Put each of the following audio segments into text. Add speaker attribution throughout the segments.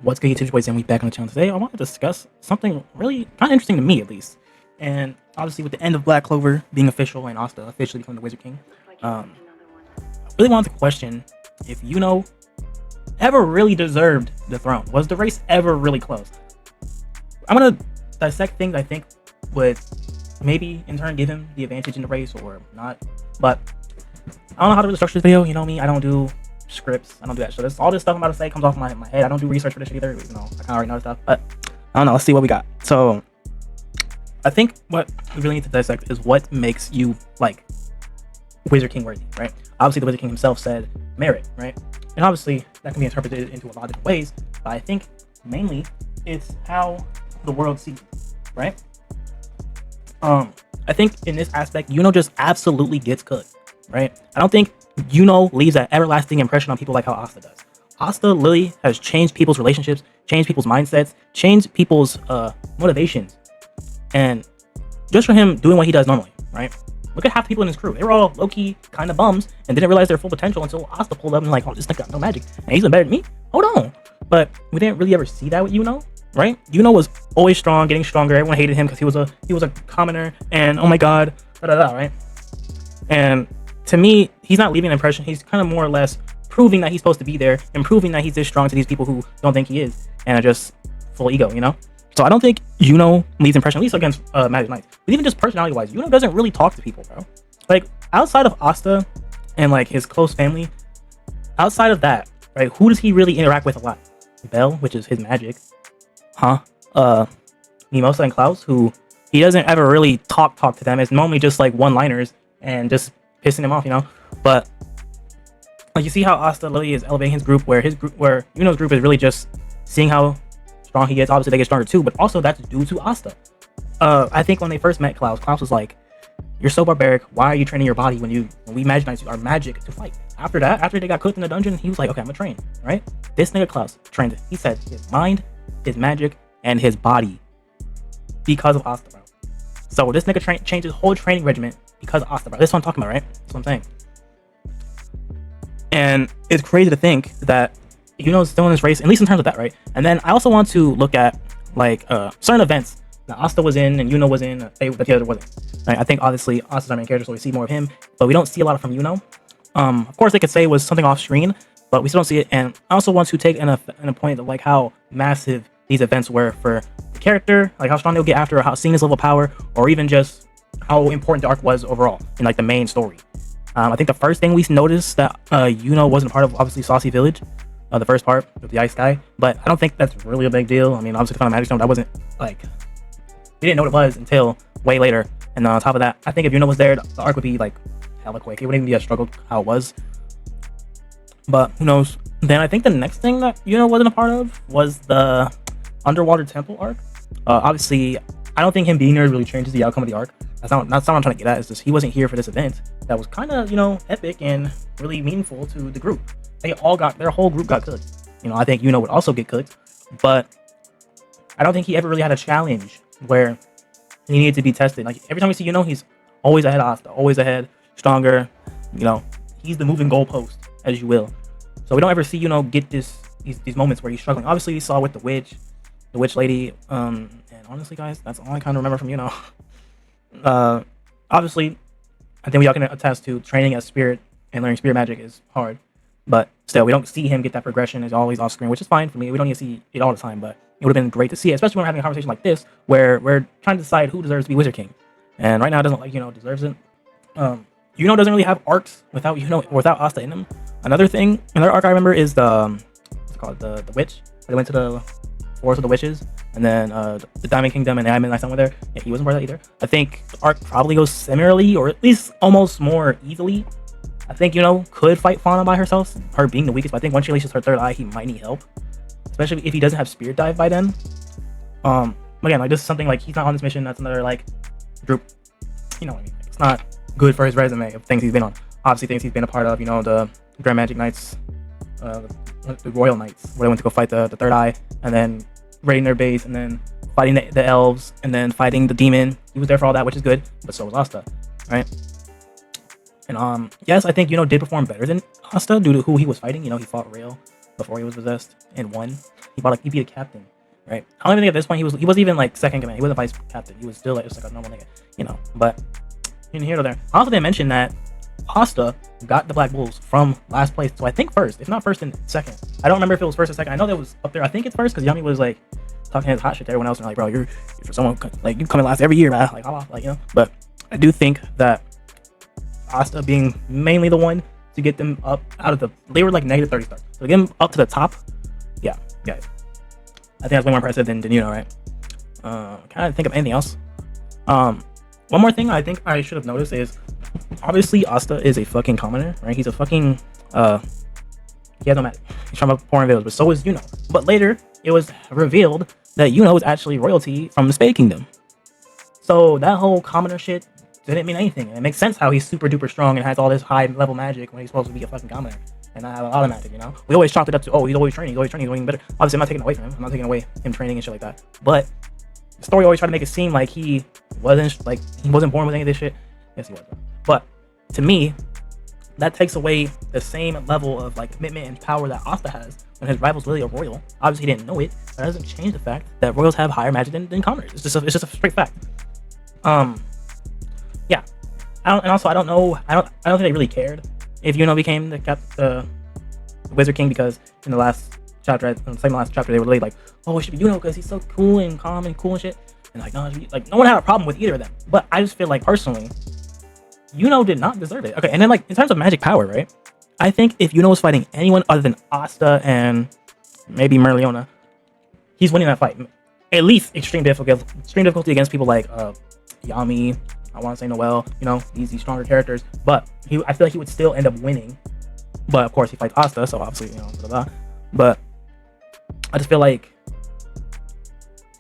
Speaker 1: What's good, YouTube boys, and we back on the channel today. I want to discuss something really kind of interesting to me, at least. And obviously, with the end of Black Clover being official and Asta officially becoming the Wizard King, I really wanted to question if Yuno ever really deserved the throne. Was the race ever really close? I'm gonna dissect things I think would maybe in turn give him the advantage in the race or not. But I don't know how to really structure this video. You know me, I don't do scripts, I don't do that. So all this stuff I'm about to say comes off my head. I don't do research for this shit either. You know, I kind of already know this stuff. But I don't know. Let's see what we got. So I think what we really need to dissect is what makes you like Wizard King worthy, right? Obviously, the Wizard King himself said merit, right? And obviously, that can be interpreted into a lot of different ways. But I think mainly it's how the world sees it, right? I think in this aspect, Yuno just absolutely gets cooked, right? I don't think Yuno leaves that everlasting impression on people like how Asta does. Asta literally has changed people's relationships, changed people's mindsets, changed people's motivations. And just for him doing what he does normally, right? Look at half the people in his crew. They were all low-key kind of bums and didn't realize their full potential until Asta pulled up and like, oh, this nigga got no magic and he's better than me? Hold on. But we didn't really ever see that with Yuno, right? Yuno was always strong, getting stronger. Everyone hated him because he was a commoner and oh my god, right? And to me, he's not leaving an impression. He's kind of more or less proving that he's supposed to be there and proving that he's this strong to these people who don't think he is and are just full ego, you know? So I don't think Yuno leaves impression, at least against Magic Knights. But even just personality-wise, Yuno doesn't really talk to people, bro. Like, outside of Asta and, like, his close family, outside of that, right, who does he really interact with a lot? Belle, which is his magic. Mimosa and Klaus, who he doesn't ever really talk to them. It's normally just, like, one-liners and just pissing him off, you know? But, like, you see how Asta literally is elevating his group, where Yuno's group is really just seeing how strong he gets. Obviously they get stronger too, but also that's due to Asta. I think when they first met Klaus was like, you're so barbaric, why are you training your body when we Magic Knights are magic to fight? After that, after they got cooked in the dungeon, he was like, okay, I'm gonna train, right? This nigga Klaus trained, he said, his mind, his magic, and his body because of Asta, bro. So this nigga changed his whole training regimen because of Asta, bro. That's what I'm talking about, right? That's what I'm saying. And it's crazy to think that Yuno's still in this race, at least in terms of that, right? And then I also want to look at like certain events that Asta was in and Yuno was in, that the other wasn't. Right? I think obviously Asta's our main character, so we see more of him, but we don't see a lot from Yuno. Of course, they could say it was something off screen, but we still don't see it. And I also want to take in a point of like how massive these events were for the character, like how strong they'll get after, or how seeing his level of power, or even just how important the arc was overall in like the main story. I think the first thing we noticed that Yuno wasn't a part of, obviously, Saucy Village. The first part with the ice guy, but I don't think that's really a big deal. I mean, obviously, if I'm a Magic Stone, I wasn't like, we didn't know what it was until way later. And on top of that, I think if Yuno was there, the arc would be like hella quick. It wouldn't even be a struggle how it was. But who knows? Then I think the next thing that Yuno wasn't a part of was the underwater temple arc. Obviously, I don't think him being there really changes the outcome of the arc. That's not what I'm trying to get at. It's just he wasn't here for this event that was kind of, you know, epic and really meaningful to the group. Their whole group got cooked. You know, I think Yuno would also get cooked, but I don't think he ever really had a challenge where he needed to be tested. Like every time we see Yuno, he's always ahead of Asta, always ahead, stronger. You know, he's the moving goalpost, as you will. So we don't ever see Yuno get these moments where he's struggling. Obviously, we saw with the witch lady. And honestly, guys, that's all I kind of remember from Yuno. Obviously, I think we all can attest to training as spirit and learning spirit magic is hard. But still, we don't see him get that progression. It's always off screen, which is fine for me. We don't need to see it all the time, but it would have been great to see it, especially when we're having a conversation like this, where we're trying to decide who deserves to be Wizard King. And right now, it doesn't like Yuno deserves it. Yuno doesn't really have arcs without Asta in him. Another arc I remember is what's it called, the witch. They went to the Forest of the Witches, and then the Diamond Kingdom and the Diamond Knights were there. Yeah, he wasn't part of that either. I think the arc probably goes similarly, or at least almost more easily. I think Yuno could fight Fauna by herself, her being the weakest, but I think once she releases her third eye, he might need help. Especially if he doesn't have Spirit Dive by then. Again, like this is something like he's not on this mission, that's another like group. You know what I mean? Like, it's not good for his resume of things he's been on. Obviously things he's been a part of, you know, the Grand Magic Knights, the Royal Knights, where they went to go fight the third eye, and then raiding their base, and then fighting the elves, and then fighting the demon. He was there for all that, which is good, but so was Asta, right? And yes, I think did perform better than Asta due to who he was fighting. He fought Rail before he was possessed and won. He beat a captain, right? I don't even think at this point he wasn't even like second command. He wasn't vice captain. He was still like just like a normal nigga, But in here or there, I also didn't mention that Asta got the Black Bulls from last place, so I think first, if not first, then second. I don't remember if it was first or second. I know that was up there. I think it's first because Yami was like talking his hot shit to everyone else and like, bro, you're for someone like you come in last every year, man. Like, But I do think that Asta being mainly the one to get them up out of they were like negative 30 stars. So to get them up to the top, yeah, guys. I think that's way more impressive than right? Can I think of anything else? One more thing I think I should have noticed is obviously Asta is a fucking commoner, right? He's a fucking he has no magic. He's trying to pour in veils, but so is Yuno. But later it was revealed that Yuno was actually royalty from the Spade Kingdom. So that whole commoner shit didn't mean anything. And it makes sense how he's super duper strong and has all this high level magic when he's supposed to be a fucking commoner and not have a lot of magic, We always chalked it up to, oh, he's always training, he's getting better. Obviously, I'm not taking away from him. I'm not taking away him training and shit like that. But the story always tried to make it seem like he wasn't born with any of this shit. Yes, he was. But to me, that takes away the same level of like commitment and power that Asta has when his rival's really a royal. Obviously, he didn't know it. That doesn't change the fact that royals have higher magic than commoners. It's just a straight fact. Yeah. I don't know. I don't think they really cared if became the Wizard King, because in the last chapter, they were really like, oh, it should be because he's so cool and calm and cool and shit. And like, no, no one had a problem with either of them. But I just feel like personally, did not deserve it. Okay, and then like in terms of magic power, right? I think if was fighting anyone other than Asta and maybe Merliona, he's winning that fight. At least extreme difficulty against people like Yami. I want to say Noel. These stronger characters. But I feel like he would still end up winning. But of course, he fights Asta, so obviously, blah, blah, blah. But I just feel like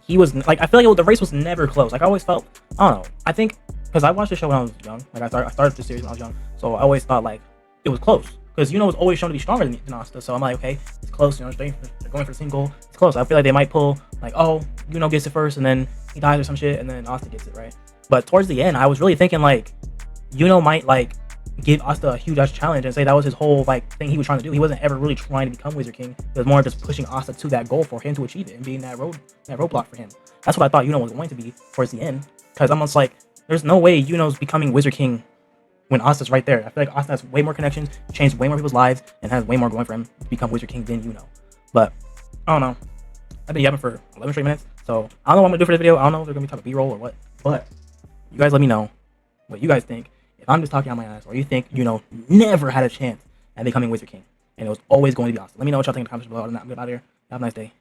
Speaker 1: he was like, I feel like the race was never close. Like I always felt, I don't know. I think because I watched the show when I was young. Like I started the series when I was young, so I always thought like it was close because was always shown to be stronger than Asta. So I'm like, okay, it's close. They're going for the same goal. It's close. I feel like they might pull like, oh, gets it first, and then he dies or some shit, and then Asta gets it, right? But towards the end, I was really thinking like might like give Asta a huge ass challenge and say that was his whole like thing he was trying to do. He wasn't ever really trying to become Wizard King. It was more just pushing Asta to that goal for him to achieve it and being that roadblock for him. That's what I thought was going to be towards the end. Because I'm almost like, there's no way Yuno's becoming Wizard King when Asta's right there. I feel like Asta has way more connections, changed way more people's lives, and has way more going for him to become Wizard King than But I don't know. I've been yapping for 11 straight minutes, so I don't know what I'm gonna do for this video. I don't know if they're gonna be talking B-roll or what. But you guys let me know what you guys think. If I'm just talking out my ass, or you think never had a chance at becoming Wizard King, and it was always going to be Asta. Let me know what y'all think in the comments below. I'm out of here. Have a nice day.